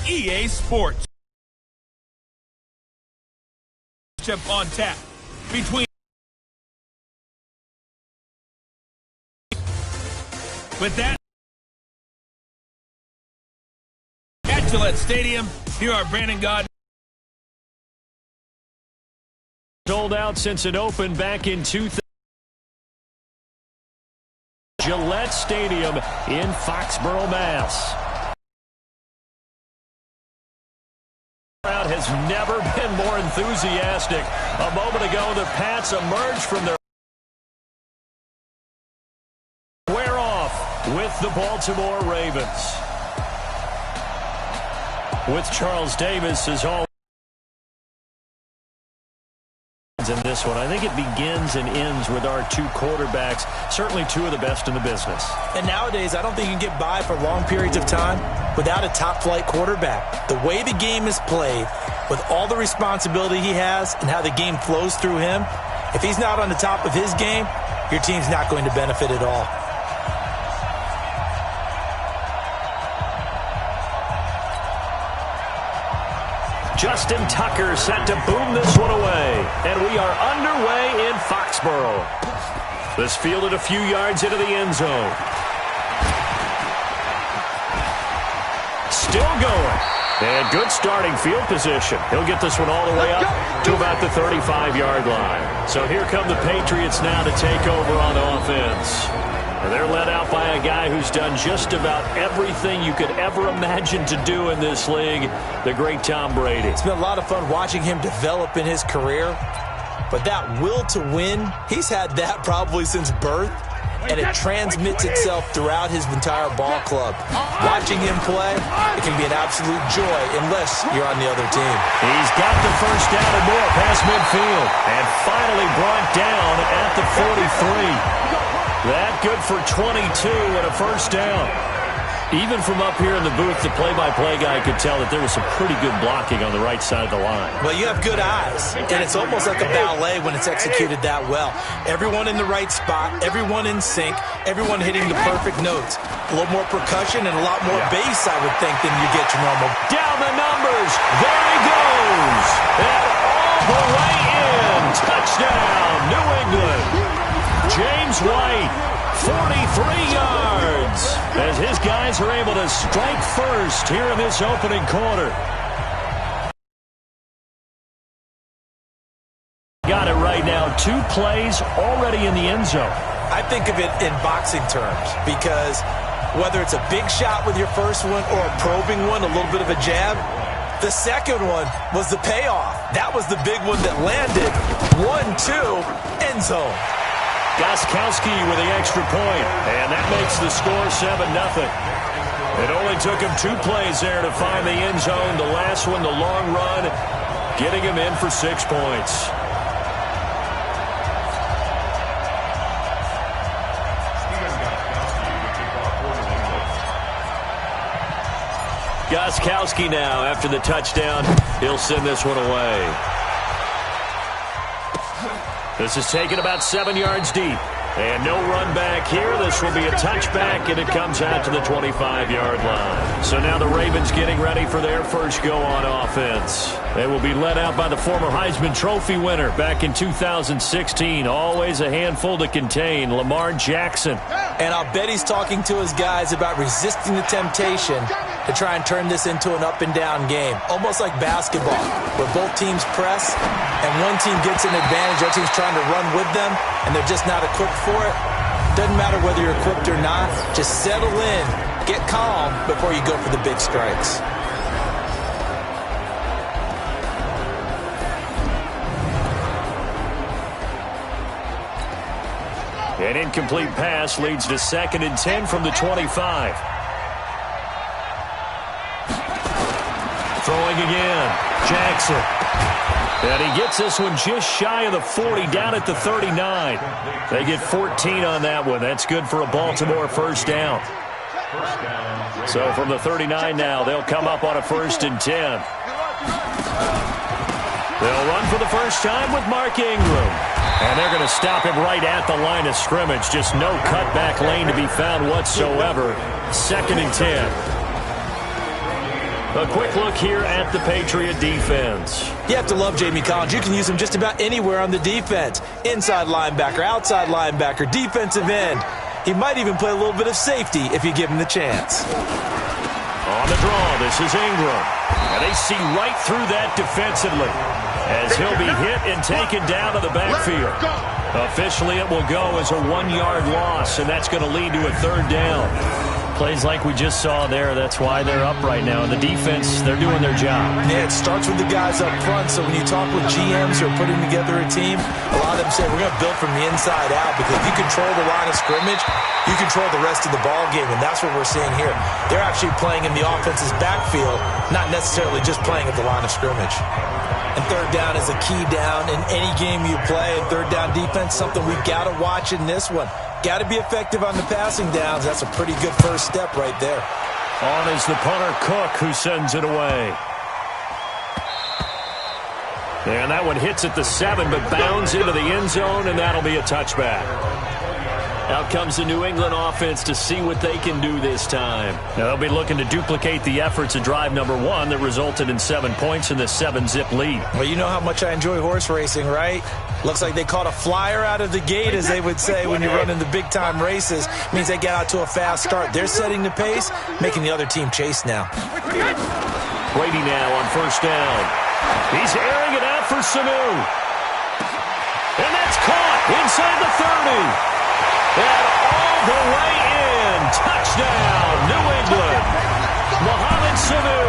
EA Sports. On tap between with that at Gillette Stadium, here are Brandon God. Sold out since it opened back in 2000. Gillette Stadium in Foxborough, Mass. Crowd has never been more enthusiastic. A moment ago, the Pats emerged from their square off with the Baltimore Ravens. With Charles Davis as all in this one. I think it begins and ends with our two quarterbacks, certainly two of the best in the business. And nowadays, I don't think you can get by for long periods of time without a top-flight quarterback. The way the game is played, with all the responsibility he has and how the game flows through him, if he's not on the top of his game, your team's not going to benefit at all. Justin Tucker set to boom this one away. And we are underway in Foxborough. This fielded a few yards into the end zone. Still going. And good starting field position. He'll get this one all the way up to about the 35-yard line. So here come the Patriots now to take over on offense. And they're led out by a guy who's done just about everything you could ever imagine to do in this league, the great Tom Brady. It's been a lot of fun watching him develop in his career. But that will to win, he's had that probably since birth. And it transmits itself throughout his entire ball club. Watching him play, it can be an absolute joy unless you're on the other team. He's got the first down and more past midfield. And finally brought down at the 43. That good for 22 and a first down. Even from up here in the booth, the play-by-play guy could tell that there was some pretty good blocking on the right side of the line. Well, you have good eyes, and it's almost like a ballet when it's executed that well. Everyone in the right spot, everyone in sync, everyone hitting the perfect notes. A little more percussion and a lot more bass, I would think, than you get your normal. Down the numbers. There he goes. And all the way in. Touchdown, New England. James White, 43 yards, as his guys are able to strike first here in this opening quarter. Got it right now. 2 plays already in the end zone. I think of it in boxing terms because whether it's a big shot with your first one or a probing one, a little bit of a jab, the second one was the payoff. That was the big one that landed. 1-2, end zone. Gostkowski with the extra point, and that makes the score 7-0. It only took him 2 plays there to find the end zone. The last one, the long run, getting him in for 6 points. Gostkowski now, after the touchdown, he'll send this one away. This is taken about 7 yards deep. And no run back here. This will be a touchback, and it comes out to the 25-yard line. So now the Ravens getting ready for their first go on offense. They will be led out by the former Heisman Trophy winner back in 2016. Always a handful to contain, Lamar Jackson. And I'll bet he's talking to his guys about resisting the temptation to try and turn this into an up-and-down game. Almost like basketball, where both teams press, and one team gets an advantage, the other team's trying to run with them, and they're just not equipped for it. Doesn't matter whether you're equipped or not. Just settle in, get calm before you go for the big strikes. An incomplete pass leads to 2nd and 10 from the 25. Throwing again, Jackson. And he gets this one just shy of the 40, down at the 39. They get 14 on that one. That's good for a Baltimore first down. So from the 39 now, they'll come up on a 1st and 10. They'll run for the first time with Mark Ingram. And they're going to stop him right at the line of scrimmage. Just no cutback lane to be found whatsoever. 2nd and 10. A quick look here at the Patriot defense. You have to love Jamie Collins. You can use him just about anywhere on the defense. Inside linebacker, outside linebacker, defensive end. He might even play a little bit of safety if you give him the chance. On the draw, this is Ingram. And they see right through that defensively as he'll be hit and taken down to the backfield. Officially, it will go as a 1-yard loss, and that's going to lead to a 3rd down. Plays like we just saw there, that's why they're up right now. And the defense, they're doing their job. Yeah, it starts with the guys up front. So when you talk with GMs who are putting together a team, a lot of them say we're going to build from the inside out, because if you control the line of scrimmage, you control the rest of the ball game, and that's what we're seeing here. They're actually playing in the offense's backfield, not necessarily just playing at the line of scrimmage. And 3rd down is a key down in any game you play. And 3rd down defense, something we've got to watch in this one. Got to be effective on the passing downs. That's a pretty good first step right there. On is the punter, Cook, who sends it away. And that one hits at the 7, but bounds into the end zone, and that'll be a touchback. Out comes the New England offense to see what they can do this time. Now they'll be looking to duplicate the efforts of drive number 1 that resulted in 7 points in the 7-zip lead. Well, you know how much I enjoy horse racing, right? Looks like they caught a flyer out of the gate, as they would say when you're running the big-time races. Means they get out to a fast start. They're setting the pace, making the other team chase now. Brady now on 1st down. He's airing it out for Sanu. And that's caught inside the 30. And all the way in. Touchdown, New England. Mohamed Sanu.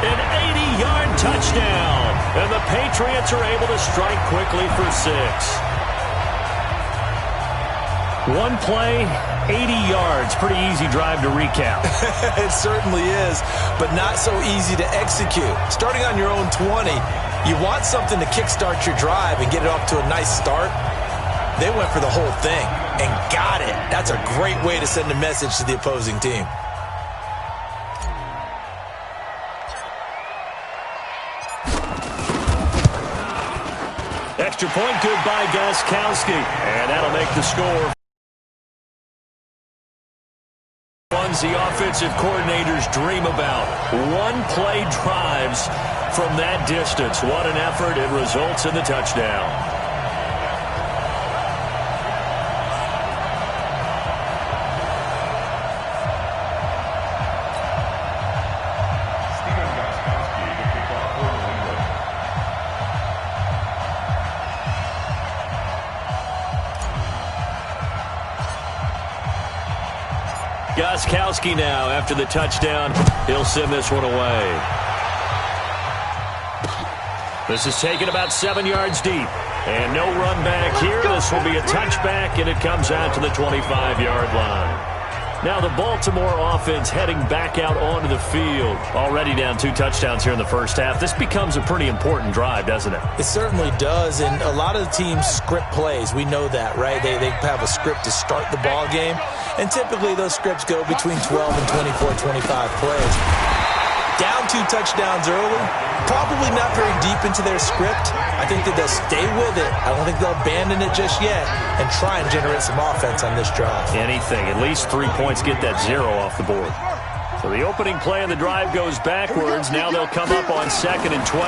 An 80-yard touchdown. And the Patriots are able to strike quickly for 6. One play, 80 yards. Pretty easy drive to recap. It certainly is, but not so easy to execute. Starting on your own 20, you want something to kickstart your drive and get it off to a nice start. They went for the whole thing and got it. That's a great way to send a message to the opposing team. Extra point, good by Gostkowski. And that'll make the score. Ones the offensive coordinators dream about. One-play drives from that distance. What an effort. It results in the touchdown. Gostkowski now after the touchdown. He'll send this one away. This is taken about 7 yards deep. And no run back here. This will be a touchback, and it comes out to the 25-yard line. Now the Baltimore offense heading back out onto the field. Already down 2 touchdowns here in the first half. This becomes a pretty important drive, doesn't it? It certainly does, and a lot of the teams script plays. We know that, right? They have a script to start the ball game, and typically those scripts go between 12 and 24, 25 plays. Down 2 touchdowns early, probably not very deep into their script. I think that they'll stay with it. I don't think they'll abandon it just yet and try and generate some offense on this drive. Anything. At least 3 points, get that 0 off the board. So the opening play of the drive goes backwards. Now they'll come up on 2nd and 12.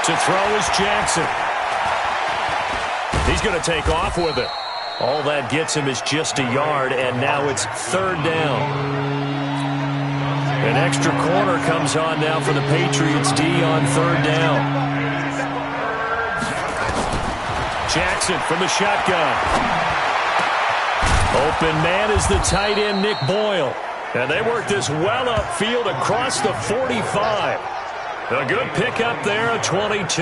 To throw is Jackson. He's going to take off with it. All that gets him is just a yard, and now it's 3rd down. An extra corner comes on now for the Patriots D on 3rd down. Jackson from the shotgun. Open man is the tight end, Nick Boyle. And they work this well upfield across the 45. A good pickup there, a 22.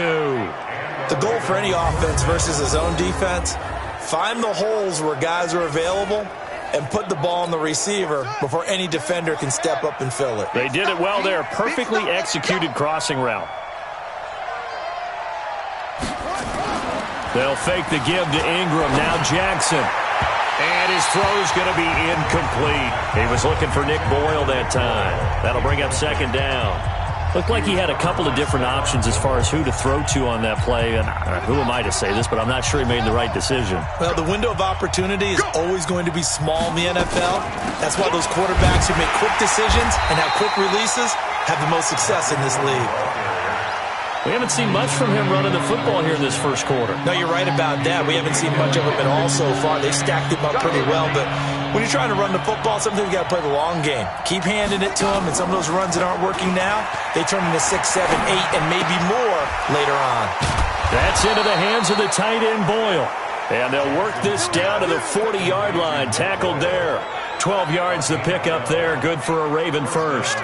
The goal for any offense versus his own defense, find the holes where guys are available and put the ball on the receiver before any defender can step up and fill it. They did it well there. Perfectly executed crossing route. They'll fake the give to Ingram. Now Jackson. And his throw's going to be incomplete. He was looking for Nick Boyle that time. That'll bring up 2nd down. Looked like he had a couple of different options as far as who to throw to on that play. And who am I to say this, but I'm not sure he made the right decision. Well, the window of opportunity is always going to be small in the NFL. That's why those quarterbacks who make quick decisions and have quick releases have the most success in this league. We haven't seen much from him running the football here in this first quarter. No, you're right about that. We haven't seen much of him at all so far. They've stacked him up pretty well, but when you're trying to run the football, sometimes you got to play the long game. Keep handing it to him, and some of those runs that aren't working now, they turn into 6, 7, 8, and maybe more later on. That's into the hands of the tight end, Boyle. And they'll work this down to the 40-yard line. Tackled there. 12 yards to pick up there. Good for a Raven first.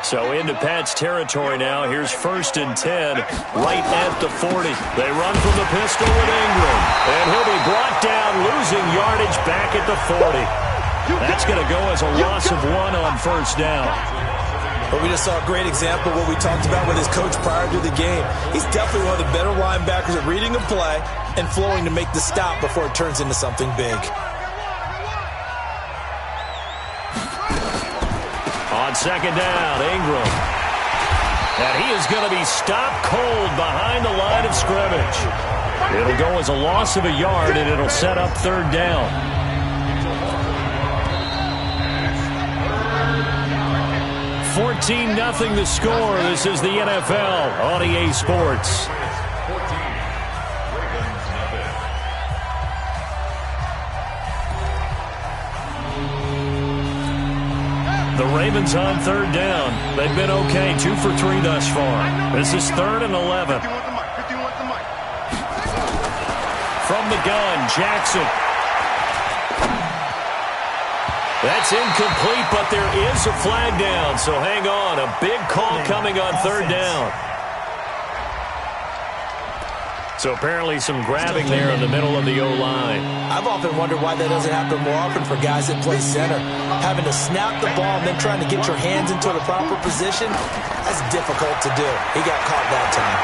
So into Pat's territory now. Here's 1st and 10, right at the 40. They run from the pistol with Ingram. And he'll be brought down, losing yardage back at the 40. That's going to go as a loss of 1 on 1st down. But we just saw a great example of what we talked about with his coach prior to the game. He's definitely one of the better linebackers at reading a play and flowing to make the stop before it turns into something big. On 2nd down, Ingram. And he is going to be stopped cold behind the line of scrimmage. It'll go as a loss of a yard, and it'll set up 3rd down. $14-0 the score. This is the NFL on EA Sports. The Ravens on 3rd down. They've been okay, 2 for 3 thus far. This is 3rd and 11. From the gun, Jackson. That's incomplete, but there is a flag down, so hang on. A big call coming on 3rd down. So apparently some grabbing there in the middle of the O-line. I've often wondered why that doesn't happen more often for guys that play center. Having to snap the ball and then trying to get your hands into the proper position, that's difficult to do. He got caught that time.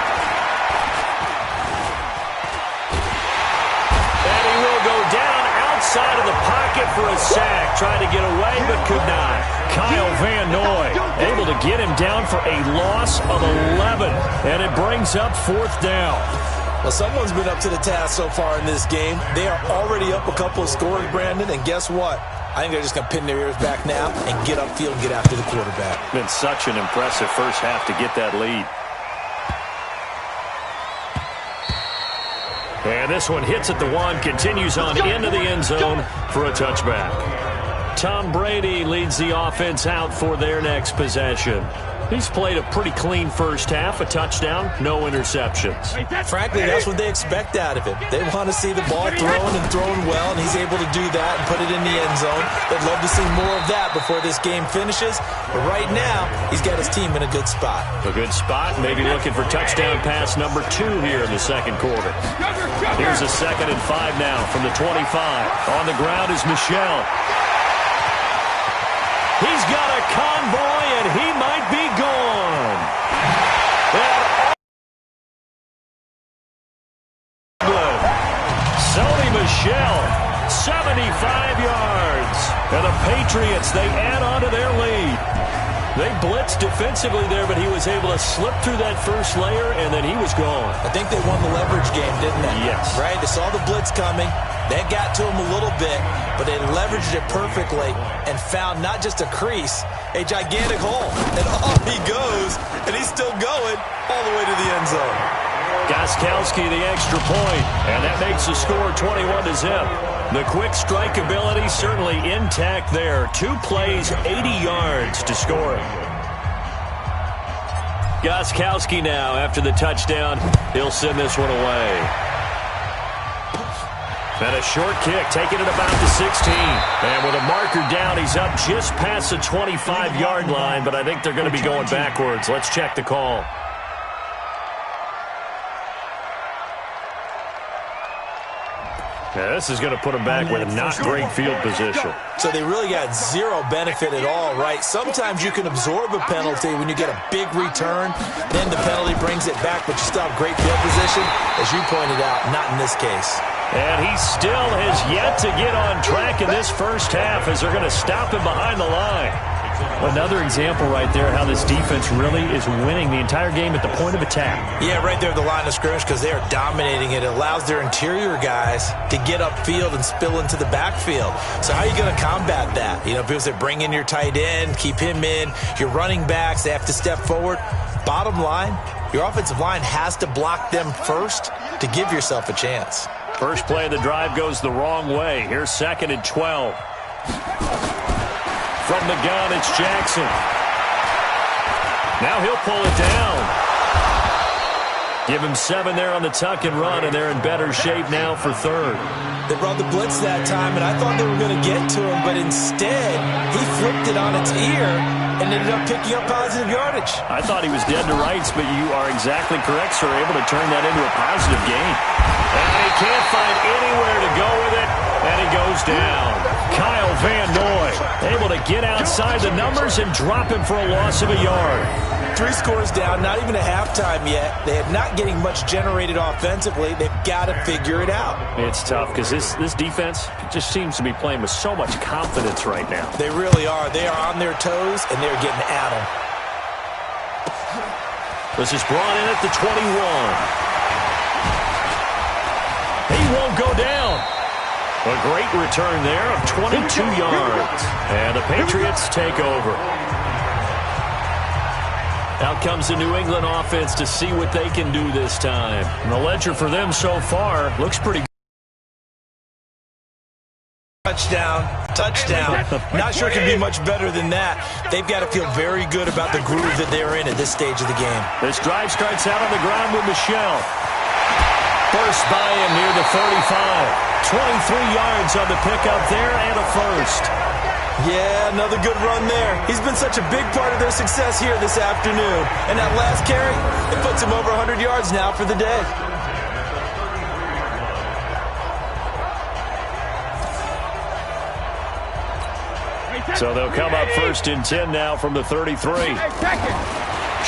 And he will go down outside of the pocket for a sack. Tried to get away, but could not. Kyle Van Noy able to get him down for a loss of 11. And it brings up 4th down. Well, someone's been up to the task so far in this game. They are already up a couple of scores, Brandon, and guess what? I think they're just going to pin their ears back now and get upfield and get after the quarterback. Been such an impressive first half to get that lead. And this one hits at the 1, continues on into the end zone for a touchback. Tom Brady leads the offense out for their next possession. He's played a pretty clean first half, a touchdown, no interceptions. Frankly, that's what they expect out of him. They want to see the ball thrown well, and he's able to do that and put it in the end zone. They'd love to see more of that before this game finishes. But right now, he's got his team in a good spot. A good spot, maybe looking for touchdown pass number 2 here in the second quarter. Here's a 2nd and 5 now from the 25. On the ground is Michel. He's got a convoy, and he might be gone. Sony Michel, 75 yards. And the Patriots, they add on to their lead. They blitzed defensively there, but he was able to slip through that first layer, and then he was gone. I think they won the leverage game, didn't they? Yes. Right? They saw the blitz coming. That got to him a little bit, but they leveraged it perfectly and found not just a crease, a gigantic hole. And off he goes, and he's still going all the way to the end zone. Gostkowski the extra point, and that makes the score 21-0. The quick strike ability certainly intact there. 2 plays, 80 yards to score it. Gostkowski now after the touchdown. He'll send this one away. And a short kick, taking it about the 16. And with a marker down, he's up just past the 25-yard line, but I think they're going to be going backwards. Let's check the call. Yeah, this is going to put them back with not great field position. So they really got zero benefit at all, right? Sometimes you can absorb a penalty when you get a big return. Then the penalty brings it back, but you still have great field position. As you pointed out, not in this case. And he still has yet to get on track in this first half as they're going to stop him behind the line. Another example right there how this defense really is winning the entire game at the point of attack. Yeah, right there at the line of scrimmage because they are dominating it. It allows their interior guys to get upfield and spill into the backfield. So how are you going to combat that? You know, people say bring in your tight end, keep him in. Your running backs, they have to step forward. Bottom line, your offensive line has to block them first to give yourself a chance. First play of the drive goes the wrong way. Here's 2nd and 12. From the gun, it's Jackson. Now he'll pull it down. Give him 7 there on the tuck and run, and they're in better shape now for 3rd. They brought the blitz that time, and I thought they were going to get to him, but instead, he flipped it on its ear and ended up picking up positive yardage. I thought he was dead to rights, but you are exactly correct, sir. Able to turn that into a positive gain. And he can't find anywhere to go with it, and he goes down. Kyle Van Noy able to get outside the numbers and drop him for a loss of a yard. 3 scores down, not even a halftime yet. They are not getting much generated offensively. They've got to figure it out. It's tough because this defense just seems to be playing with so much confidence right now. They really are. They are on their toes, and they're getting at them. This is brought in at the 21. He won't go down. A great return there of 22 yards. And the Patriots take over. Out comes the New England offense to see what they can do this time. And the ledger for them so far looks pretty good. Touchdown, touchdown. Not sure it can be much better than that. They've got to feel very good about the groove that they're in at this stage of the game. This drive starts out on the ground with Michel. First by him near the 35. 23 yards on the pickup there and a first. Yeah, another good run there. He's been such a big part of their success here this afternoon. And that last carry, it puts him over 100 yards now for the day. So they'll come up 1st and 10 now from the 33.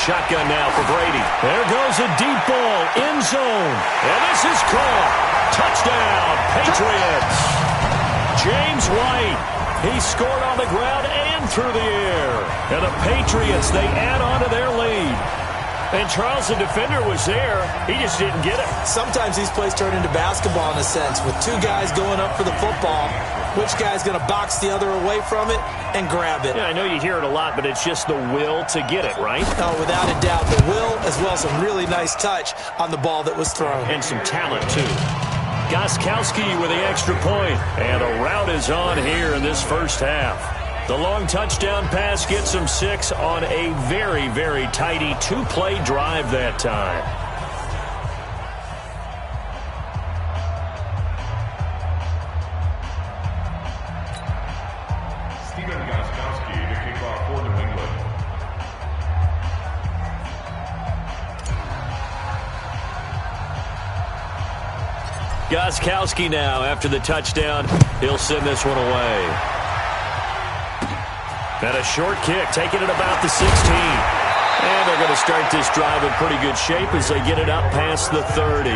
Shotgun now for Brady. There goes a deep ball, end zone. And this is caught. Touchdown, Patriots. James White. He scored on the ground and through the air. And the Patriots, they add on to their lead. And Charles, the defender, was there. He just didn't get it. Sometimes these plays turn into basketball in a sense. With 2 guys going up for the football, which guy's going to box the other away from it and grab it? Yeah, I know you hear it a lot, but it's just the will to get it, right? Oh, without a doubt. The will, as well as some really nice touch on the ball that was thrown. And some talent, too. Gostkowski with the extra point. And a rout is on here in this first half. The long touchdown pass gets them 6 on a very, very tidy 2-play drive that time. Stephen Gostkowski to kick off for New England. Gostkowski now after the touchdown. He'll send this one away. And a short kick, taking it about the 16. And they're going to start this drive in pretty good shape as they get it up past the 30.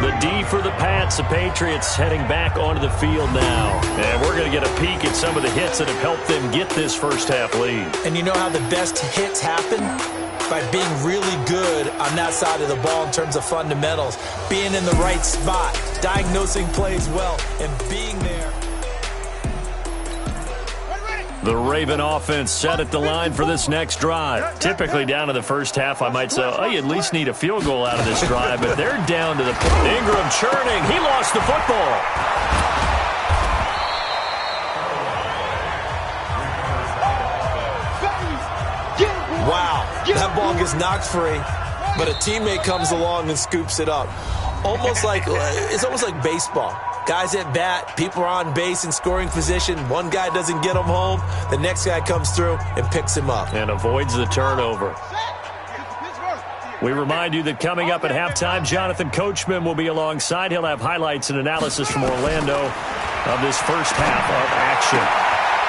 The D for the Pats, the Patriots heading back onto the field now. And we're going to get a peek at some of the hits that have helped them get this first half lead. And you know how the best hits happen? By being really good on that side of the ball in terms of fundamentals. Being in the right spot, diagnosing plays well, and being there. The Raven offense set at the line for this next drive. Typically down to the first half, I might say, oh, you at least need a field goal out of this drive, but they're down to the point. Ingram churning. He lost the football. Wow, that ball gets knocked free, but a teammate comes along and scoops it up. It's almost like baseball. Guys at bat, people are on base in scoring position. One guy doesn't get him home. The next guy comes through and picks him up. And avoids the turnover. We remind you that coming up at halftime, Jonathan Coachman will be alongside. He'll have highlights and analysis from Orlando of this first half of action.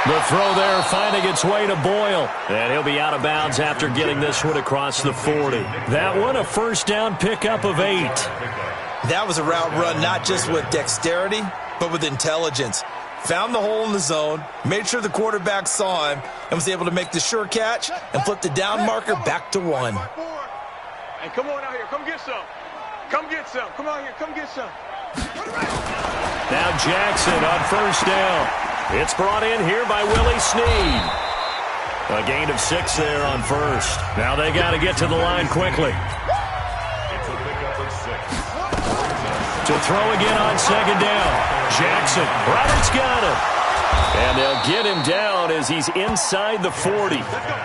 The throw there finding its way to Boyle. And he'll be out of bounds after getting this one across the 40. That one a first down pickup of 8. That was a route run not just with dexterity, but with intelligence. found the hole in the zone, made sure the quarterback saw him, and was able to make the sure catch and flip the down marker back to 1. Hey, come on out here. Come get some. Come get some. Come out here. Come get some. Now Jackson on first down. It's brought in here by Willie Snead. A gain of 6 there on first. Now they got to get to the line quickly. It's a pickup of 6. To throw again on second down. Jackson. Roberts got him. And they'll get him down as he's inside the 40.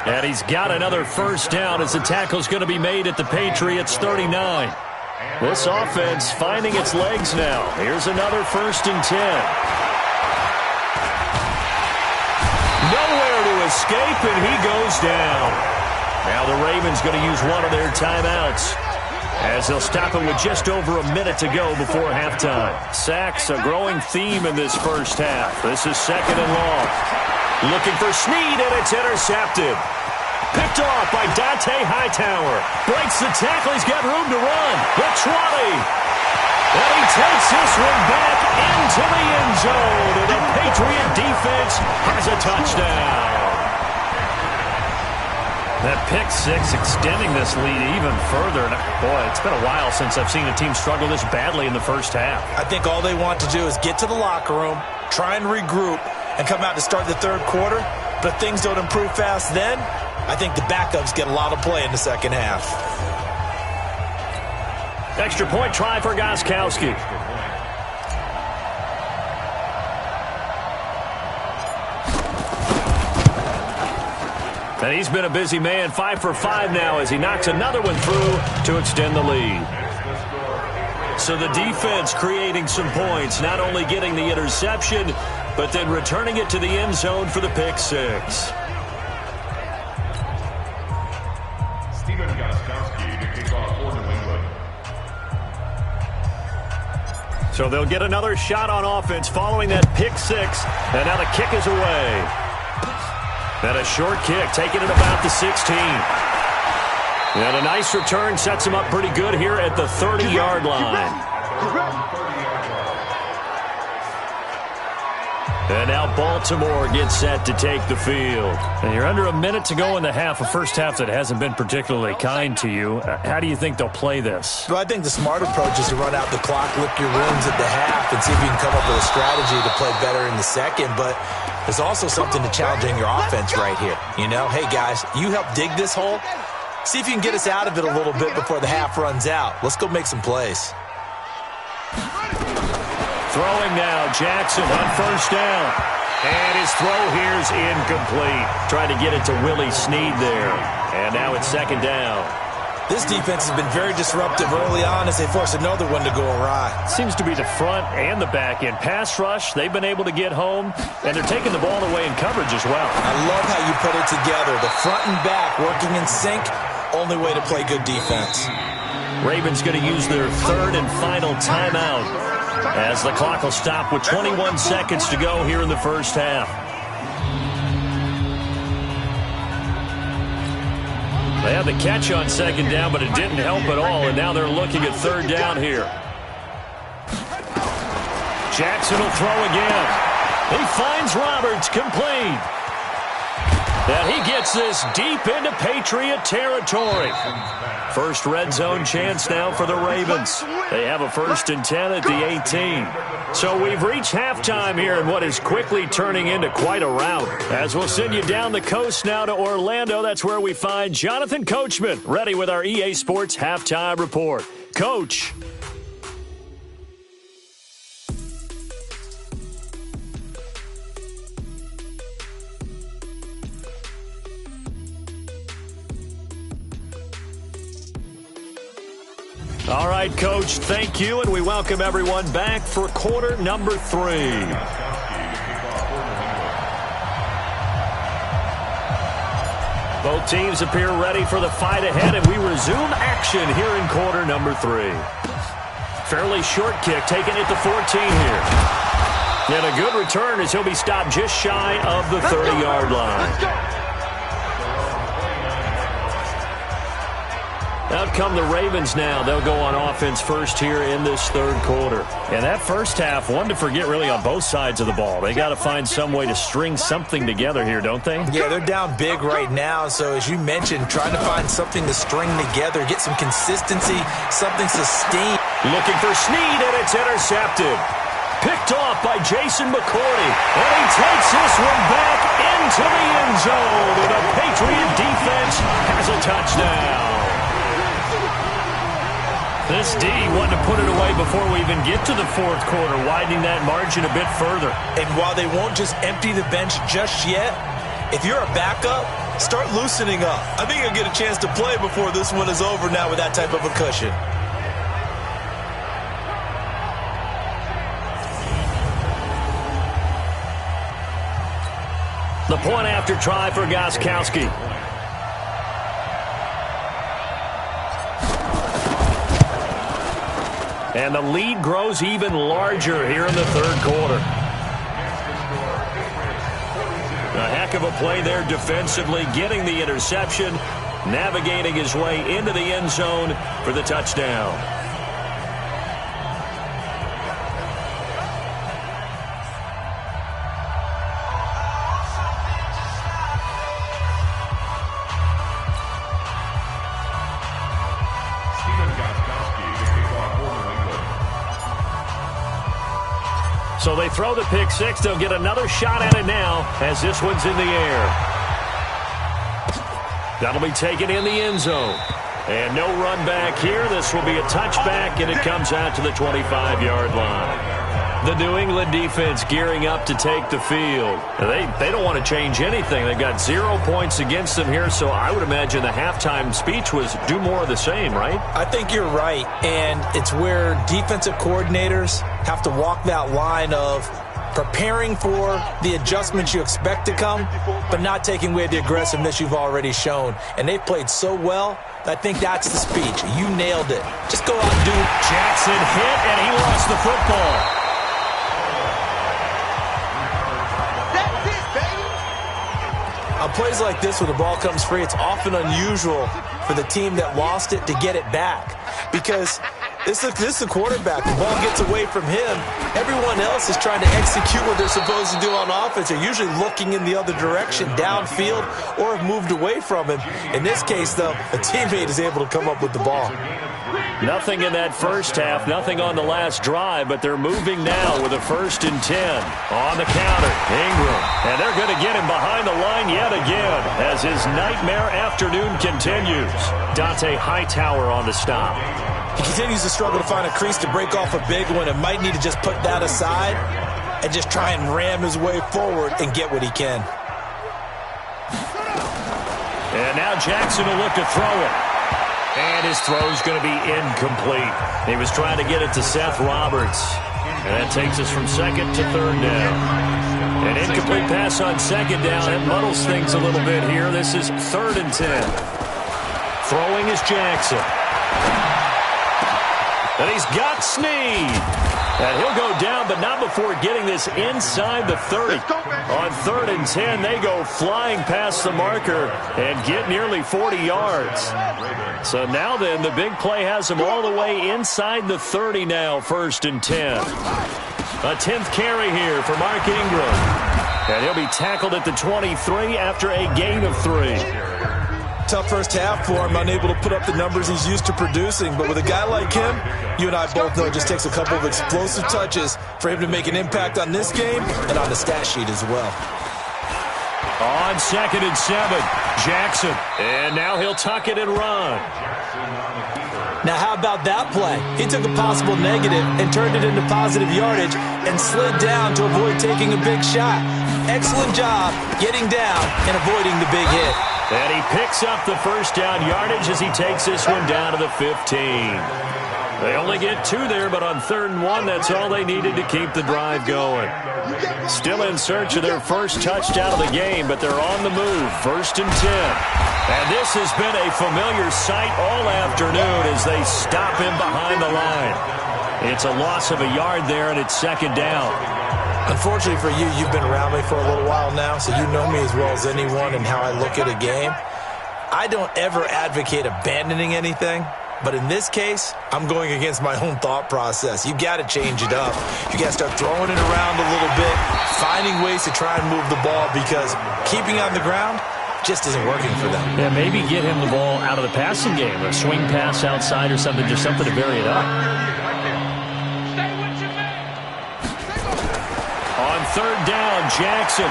And he's got another first down as the tackle's going to be made at the Patriots' 39. This offense finding its legs now. Here's another 1st and 10. Nowhere to escape, and he goes down. Now the Ravens going to use one of their timeouts as they'll stop it with just over a minute to go before halftime. Sacks, a growing theme in this first half. This is 2nd and long. Looking for Snead, and it's intercepted. Picked off by Dante Hightower. Breaks the tackle. He's got room to run. The 20. And he takes this one back into the end zone. And the Patriot defense has a touchdown. That pick 6 extending this lead even further. And boy, it's been a while since I've seen a team struggle this badly in the first half. I think all they want to do is get to the locker room, try and regroup, and come out to start the third quarter. But if things don't improve fast then, I think the backups get a lot of play in the second half. Extra point try for Gostkowski. And he's been a busy man, 5 for 5 now as he knocks another one through to extend the lead. So the defense creating some points, not only getting the interception, but then returning it to the end zone for the pick 6. So they'll get another shot on offense following that pick 6. And now the kick is away. And a short kick taken at about the 16. And a nice return sets him up pretty good here at the 30-yard line. And now Baltimore gets set to take the field. And you're under a minute to go in the half, a first half that hasn't been particularly kind to you. How do you think they'll play this? Well, I think the smart approach is to run out the clock, lick your wounds at the half, and see if you can come up with a strategy to play better in the second. But there's also something to challenging your offense right here. You know, hey, guys, you help dig this hole. See if you can get us out of it a little bit before the half runs out. Let's go make some plays. Throwing now, Jackson on first down. And his throw here's incomplete. Trying to get it to Willie Snead there. And now it's 2nd down. This defense has been very disruptive early on as they force another one to go awry. Seems to be the front and the back end. Pass rush, they've been able to get home, and they're taking the ball away in coverage as well. I love how you put it together. The front and back working in sync, only way to play good defense. Ravens going to use their 3rd and final timeout as the clock will stop with 21 seconds to go here in the first half. They had the catch on 2nd down, but it didn't help at all, and now they're looking at 3rd down here. Jackson will throw again. He finds Roberts, complete. And he gets this deep into Patriot territory. First red zone chance now for the Ravens. They have a 1st and 10 at the 18. So we've reached halftime here in what is quickly turning into quite a rout. As we'll send you down the coast now to Orlando, that's where we find Jonathan Coachman, ready with our EA Sports Halftime Report. Coach. All right, Coach, thank you, and we welcome everyone back for quarter number 3. Both teams appear ready for the fight ahead, and we resume action here in quarter number 3. Fairly short kick taken at the 14 here. And a good return as he'll be stopped just shy of the 30-yard line. Out come the Ravens now. They'll go on offense first here in this third quarter. And that first half, one to forget really on both sides of the ball. They got to find some way to string something together here, don't they? Yeah, they're down big right now. So as you mentioned, trying to find something to string together, get some consistency, something sustained. Looking for Snead, and it's intercepted. Picked off by Jason McCourty. And he takes this one back into the end zone. And the Patriot defense has a touchdown. This D wanted to put it away before we even get to the fourth quarter, widening that margin a bit further. And while they won't just empty the bench just yet, if you're a backup, start loosening up. I think you'll get a chance to play before this one is over now with that type of a cushion. The point after try for Gostkowski. And the lead grows even larger here in the third quarter. A heck of a play there defensively, getting the interception, navigating his way into the end zone for the touchdown. So they throw the pick six. They'll get another shot at it now as this one's in the air. That'll be taken in the end zone. And no run back here. This will be a touchback, and it comes out to the 25-yard line. The New England defense gearing up to take the field. They don't want to change anything. They've got 0 points against them here, so I would imagine the halftime speech was do more of the same, right? I think you're right, and it's where defensive coordinators have to walk that line of preparing for the adjustments you expect to come, but not taking away the aggressiveness you've already shown. And they've played so well, I think that's the speech. You nailed it. Just go out and do it. Jackson hit, and he lost the football. On plays like this, when the ball comes free, it's often unusual for the team that lost it to get it back. Because this is the quarterback. The ball gets away from him. Everyone else is trying to execute what they're supposed to do on offense. They're usually looking in the other direction, downfield, or have moved away from him. In this case, though, a teammate is able to come up with the ball. Nothing in that first half, nothing on the last drive, but they're moving now with a 1st and 10. On the counter, Ingram. And they're going to get him behind the line yet again as his nightmare afternoon continues. Dante Hightower on the stop. He continues to struggle to find a crease to break off a big one and might need to just put that aside and just try and ram his way forward and get what he can. And now Jackson will look to throw it. And his throw's going to be incomplete. He was trying to get it to Seth Roberts. And that takes us from second to third down. An incomplete pass on second down. That muddles things a little bit here. This is 3rd and 10. Throwing is Jackson. And he's got Snead. And he'll go down, but not before getting this inside the 30. On 3rd and 10, they go flying past the marker and get nearly 40 yards. So now then, the big play has them all the way inside the 30 now, 1st and 10. A 10th carry here for Mark Ingram. And he'll be tackled at the 23 after a gain of 3. Tough first half for him, unable to put up the numbers he's used to producing. But with a guy like him, you and I both know it just takes a couple of explosive touches for him to make an impact on this game and on the stat sheet as well. On 2nd and 7, Jackson. And now he'll tuck it and run. Now how about that play? He took a possible negative and turned it into positive yardage and slid down to avoid taking a big shot. Excellent job getting down and avoiding the big hit. And he picks up the first down yardage as he takes this one down to the 15. They only get 2 there, but on 3rd and 1, that's all they needed to keep the drive going. Still in search of their first touchdown of the game, but they're on the move. 1st and 10. And this has been a familiar sight all afternoon as they stop him behind the line. It's a loss of a yard there, and it's 2nd down. Unfortunately for you, you've been around me for a little while now, so you know me as well as anyone and how I look at a game. I don't ever advocate abandoning anything, but in this case, I'm going against my own thought process. You got to change it up. You got to start throwing it around a little bit, finding ways to try and move the ball, because keeping on the ground just isn't working for them. Yeah, maybe get him the ball out of the passing game, a swing pass outside or something, just something to vary it up. On third down, Jackson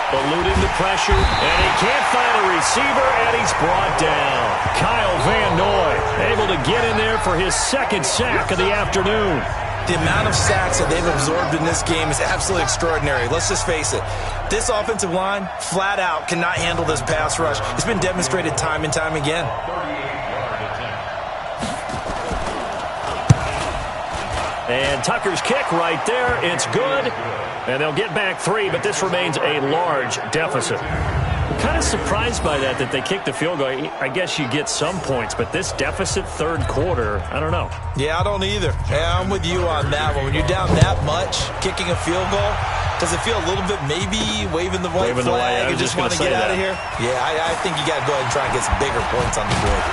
eluding the pressure, and he can't find a receiver, and he's brought down. Kyle Van Noy able to get in there for his second sack of the afternoon. The amount of sacks that they've absorbed in this game is absolutely extraordinary. Let's just face it. This offensive line, flat out, cannot handle this pass rush. It's been demonstrated time and time again. And Tucker's kick right there. It's good. And they'll get back 3, but this remains a large deficit. I'm kind of surprised by that they kicked the field goal. I guess you get some points, but this deficit third quarter, I don't know. Yeah, I don't either. Yeah, I'm with you on that one. When you're down that much, kicking a field goal, does it feel a little bit maybe waving the white flag and just want to get out of here? Yeah, I think you got to go ahead and try and get some bigger points on the board.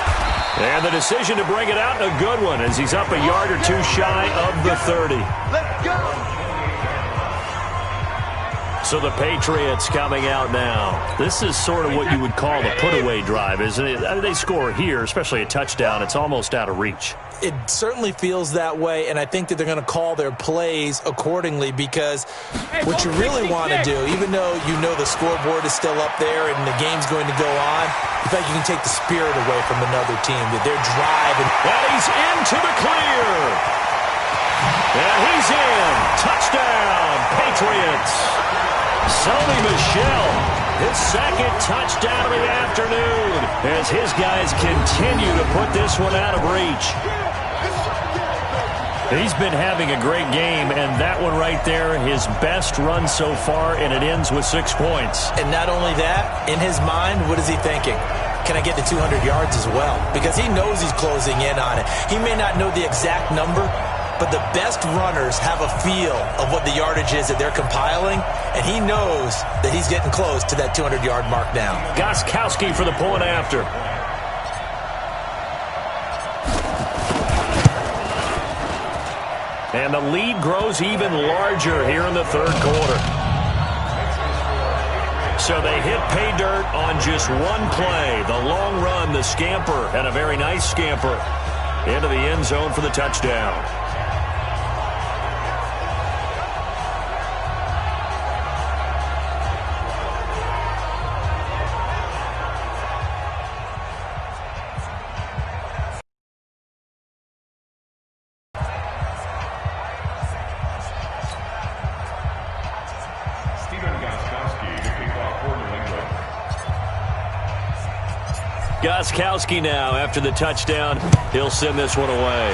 And the decision to bring it out, a good one, as he's up a yard or two shy of the 30. Let's go! So the Patriots coming out now. This is sort of what you would call the put-away drive, isn't it? They score here, especially a touchdown. It's almost out of reach. It certainly feels that way, and I think that they're going to call their plays accordingly, because what you really want to do, even though you know the scoreboard is still up there and the game's going to go on, in fact, you can take the spirit away from another team, that they're driving. And he's into the clear. And he's in. Touchdown, Patriots. Sony Michel, his second touchdown of the afternoon, as his guys continue to put this one out of reach. He's been having a great game, and that one right there, his best run so far, and it ends with 6 points. And not only that, in his mind, what is he thinking? Can I get to 200 yards as well? Because he knows he's closing in on it. He may not know the exact number, but the best runners have a feel of what the yardage is that they're compiling, and he knows that he's getting close to that 200-yard mark now. Gostkowski for the point after. And the lead grows even larger here in the third quarter. So they hit pay dirt on just one play. The long run, the scamper, and a very nice scamper into the end zone for the touchdown. Gostkowski now after the touchdown. He'll send this one away.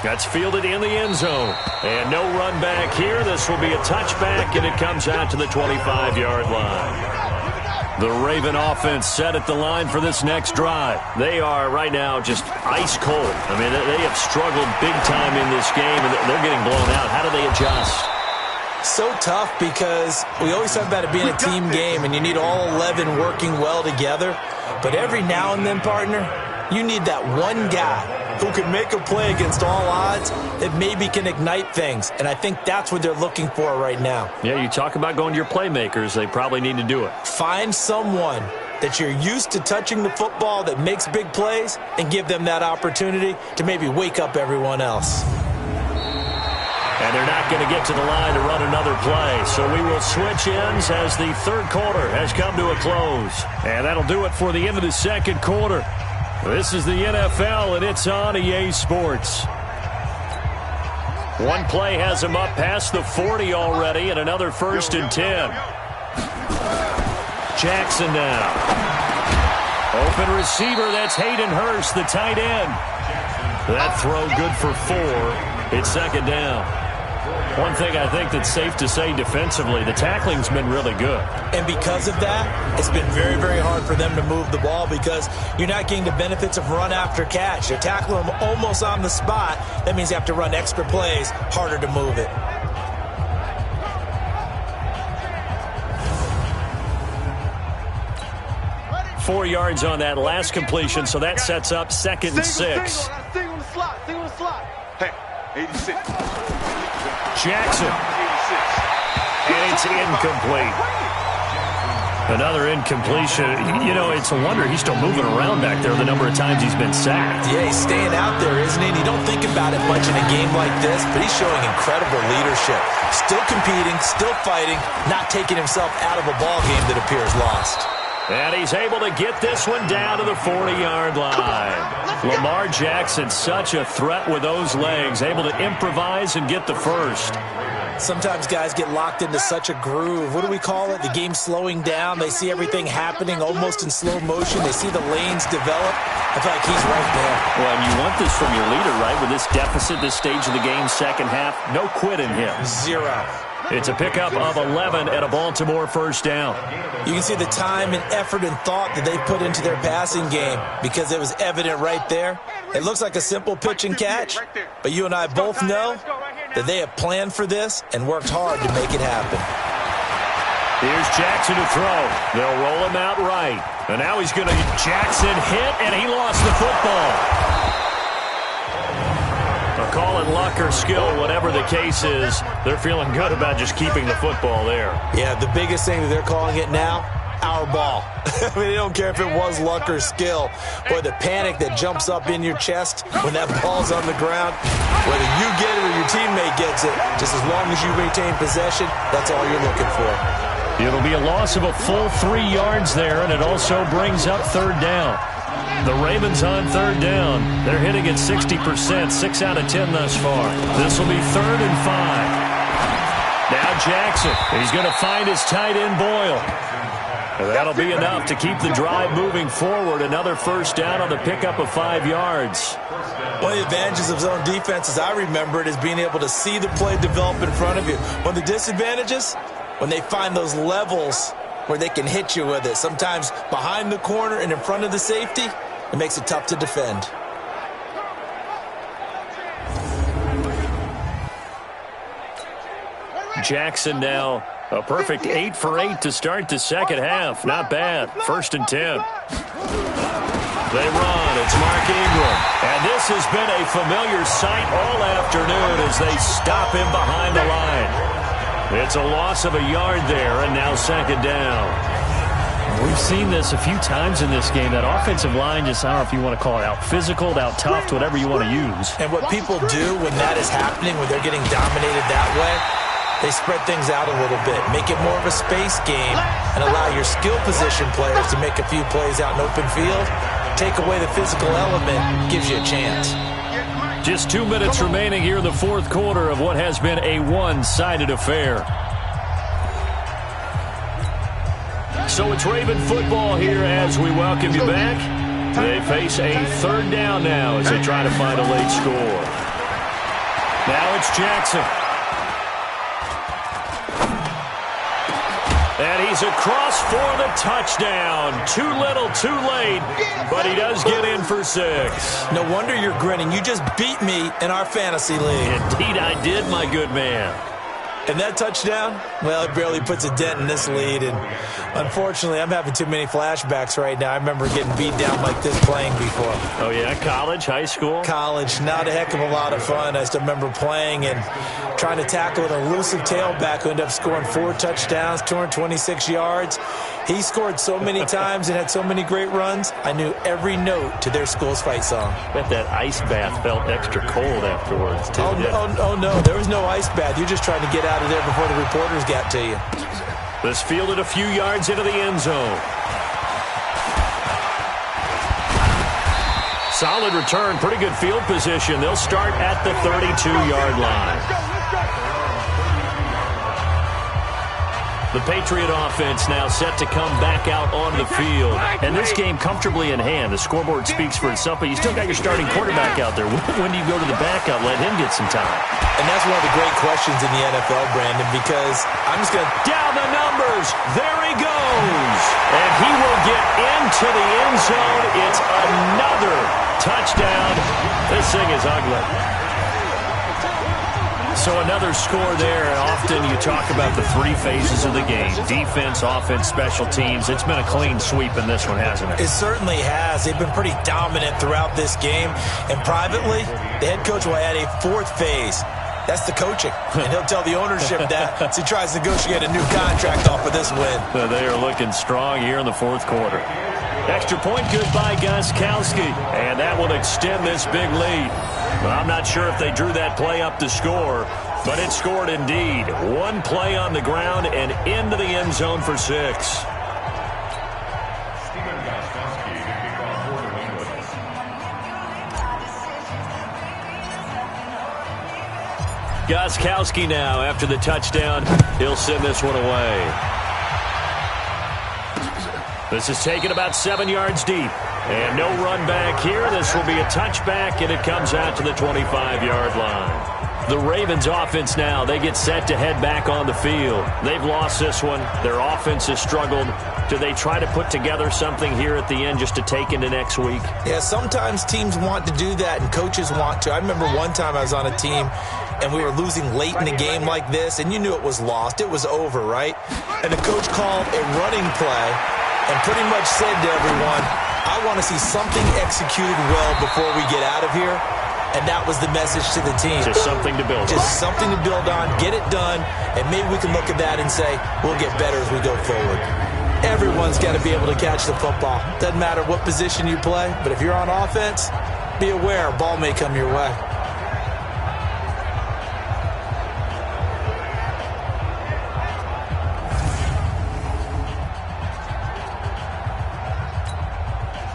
That's fielded in the end zone. And no run back here. This will be a touchback, and it comes out to the 25-yard line. The Raven offense set at the line for this next drive. They are right now just ice cold. I mean, they have struggled big time in this game, and they're getting blown out. How do they adjust? So tough, because we always talk about it being a team game and you need all 11 working well together. But every now and then, partner, you need that one guy who can make a play against all odds that maybe can ignite things. And I think that's what they're looking for right now. Yeah, you talk about going to your playmakers. They probably need to do it. Find someone that you're used to touching the football that makes big plays and give them that opportunity to maybe wake up everyone else. And they're not going to get to the line to run another play. So we will switch ends as the third quarter has come to a close. And that'll do it for the end of the second quarter. This is the NFL, and it's on EA Sports. One play has him up past the 40 already, and another 1st and 10. Jackson now. Open receiver, that's Hayden Hurst, the tight end. That throw good for 4. It's second down. One thing I think that's safe to say defensively, the tackling's been really good. And because of that, it's been very, very hard for them to move the ball, because you're not getting the benefits of run after catch. They're tackling them almost on the spot. That means you have to run extra plays, harder to move it. 4 yards on that last completion, so that sets up 2nd and 6. Sting on the slot. Hey, 86. Jackson. 86. And it's incomplete. Another incompletion. You know, it's a wonder he's still moving around back there the number of times he's been sacked. Yeah, he's staying out there, isn't he? And you don't think about it much in a game like this, but he's showing incredible leadership. Still competing, still fighting, not taking himself out of a ball game that appears lost. And he's able to get this one down to the 40-yard line. Lamar Jackson, such a threat with those legs, able to improvise and get the first. Sometimes guys get locked into such a groove. What do we call it? The game's slowing down. They see everything happening almost in slow motion. They see the lanes develop. I feel like he's right there. Well, and you want this from your leader, right? With this deficit, this stage of the game, second half, no quit in him. 0. It's a pickup of 11 at a Baltimore first down. You can see the time and effort and thought that they put into their passing game because it was evident right there. It looks like a simple pitch and catch, but you and I both know that they have planned for this and worked hard to make it happen. Here's Jackson to throw. They'll roll him out right. And now he's going to Jackson hit, and he lost the football. Call it luck or skill, whatever the case is, they're feeling good about just keeping the football there. Yeah, the biggest thing that they're calling it now, our ball. I mean, they don't care if it was luck or skill. Boy, the panic that jumps up in your chest when that ball's on the ground, whether you get it or your teammate gets it, just as long as you maintain possession, that's all you're looking for. It'll be a loss of a full 3 yards there, and it also brings up 3rd down. The Ravens on 3rd down. They're hitting at 60%, 6 out of 10 thus far. This will be 3rd and 5. Now Jackson. He's going to find his tight end, Boyle. And that'll be enough to keep the drive moving forward. Another first down on the pickup of 5 yards. One of the advantages of zone defense, as I remember it, is being able to see the play develop in front of you. One of the disadvantages, when they find those levels where they can hit you with it. Sometimes behind the corner and in front of the safety, it makes it tough to defend. Jackson now a perfect 8 for 8 to start the second half. Not bad. 1st and 10. They run. It's Mark Ingram. And this has been a familiar sight all afternoon as they stop him behind the line. It's a loss of a yard there, and now 2nd down. We've seen this a few times in this game. That offensive line just, I don't know if you want to call it out physical, out tough, whatever you want to use. And what people do when that is happening, when they're getting dominated that way, they spread things out a little bit, make it more of a space game, and allow your skill position players to make a few plays out in open field. Take away the physical element, gives you a chance. Just 2 minutes remaining here in the 4th quarter of what has been a one-sided affair. So it's Raven football here as we welcome you back. They face a 3rd down now as they try to find a late score. Now it's Jackson. And he's across for the touchdown. Too little, too late, but he does get in for 6. No wonder you're grinning. You just beat me in our fantasy league. Indeed I did, my good man. And that touchdown, well, it barely puts a dent in this lead. And unfortunately, I'm having too many flashbacks right now. I remember getting beat down like this playing before. Oh, yeah? College, high school? College. Not a heck of a lot of fun. I still remember playing and trying to tackle an elusive tailback who ended up scoring 4 touchdowns, 226 yards. He scored so many times and had so many great runs, I knew every note to their school's fight song. Bet that ice bath felt extra cold afterwards, too. Oh, no. There was no ice bath. You're just trying to get out of there before the reporters got to you. This fielded a few yards into the end zone. Solid return, pretty good field position. They'll start at the 32-yard line. The Patriot offense now set to come back out onto the field. And this game comfortably in hand. The scoreboard speaks for itself, but you still got your starting quarterback out there. When do you go to the backup? Let him get some time. And that's one of the great questions in the NFL, Brandon, because I'm just going to... Down the numbers. There he goes. And he will get into the end zone. It's another touchdown. This thing is ugly. So another score there. Often you talk about the three phases of the game: defense, offense, special teams. It's been a clean sweep in this one, hasn't it? It certainly has. They've been pretty dominant throughout this game. And privately, the head coach will add a fourth phase. That's the coaching. And he'll tell the ownership that as he tries to negotiate a new contract off of this win. They are looking strong here in the fourth quarter. Extra point good by Gostkowski. And that will extend this big lead. But I'm not sure if they drew that play up to score, but it scored indeed. One play on the ground and into the end zone for 6. Gostkowski now, after the touchdown, he'll send this one away. This is taken about 7 yards deep. And no run back here. This will be a touchback, and it comes out to the 25-yard line. The Ravens offense now, they get set to head back on the field. They've lost this one. Their offense has struggled. Do they try to put together something here at the end just to take into next week? Yeah, sometimes teams want to do that, and coaches want to. I remember one time I was on a team, and we were losing late in the game like this, and you knew it was lost. It was over, right? And the coach called a running play and pretty much said to everyone, I want to see something executed well before we get out of here. And that was the message to the team. Just something to build on. Just something to build on, get it done, and maybe we can look at that and say, we'll get better as we go forward. Everyone's got to be able to catch the football. Doesn't matter what position you play, but if you're on offense, be aware a ball may come your way.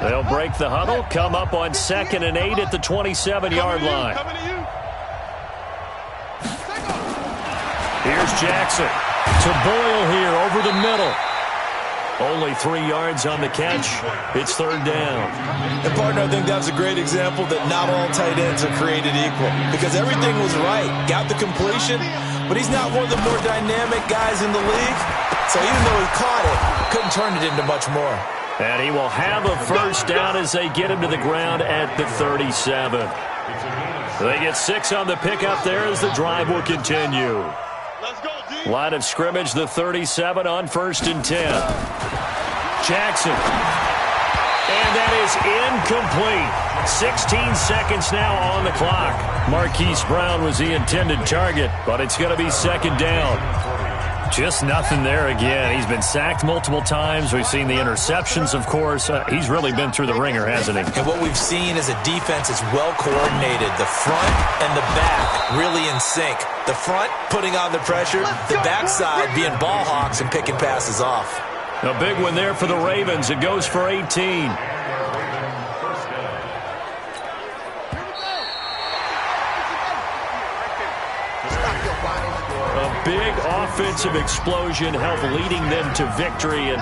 They'll break the huddle, come up on 2nd and 8 at the 27-yard line. Here's Jackson to Boyle here over the middle. Only 3 yards on the catch. It's 3rd down. And, partner, I think that's a great example that not all tight ends are created equal, because everything was right. Got the completion, but he's not one of the more dynamic guys in the league. So even though he caught it, couldn't turn it into much more. And he will have a first down as they get him to the ground at the 37. They get 6 on the pickup there as the drive will continue. Line of scrimmage, the 37 on 1st and 10. Jackson. And that is incomplete. 16 seconds now on the clock. Marquise Brown was the intended target, but it's going to be 2nd down. Just nothing there again. He's been sacked multiple times. We've seen the interceptions, of course. He's really been through the ringer, hasn't he? And what we've seen is a defense is well coordinated. The front and the back really in sync. The front putting on the pressure, the backside being ball hawks and picking passes off. A big one there for the Ravens. It goes for 18. Big offensive explosion helped leading them to victory. And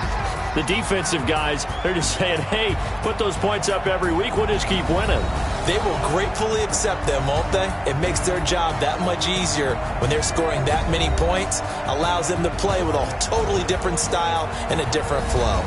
the defensive guys, they're just saying, hey, put those points up every week. We'll just keep winning. They will gratefully accept them, won't they? It makes their job that much easier when they're scoring that many points. Allows them to play with a totally different style and a different flow.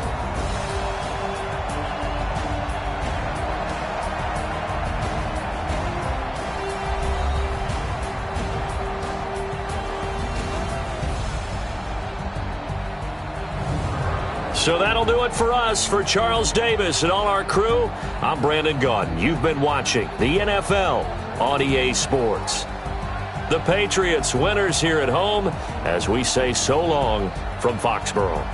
So that'll do it for us. For Charles Davis and all our crew, I'm Brandon Gaudin. You've been watching the NFL on EA Sports. The Patriots winners here at home as we say so long from Foxborough.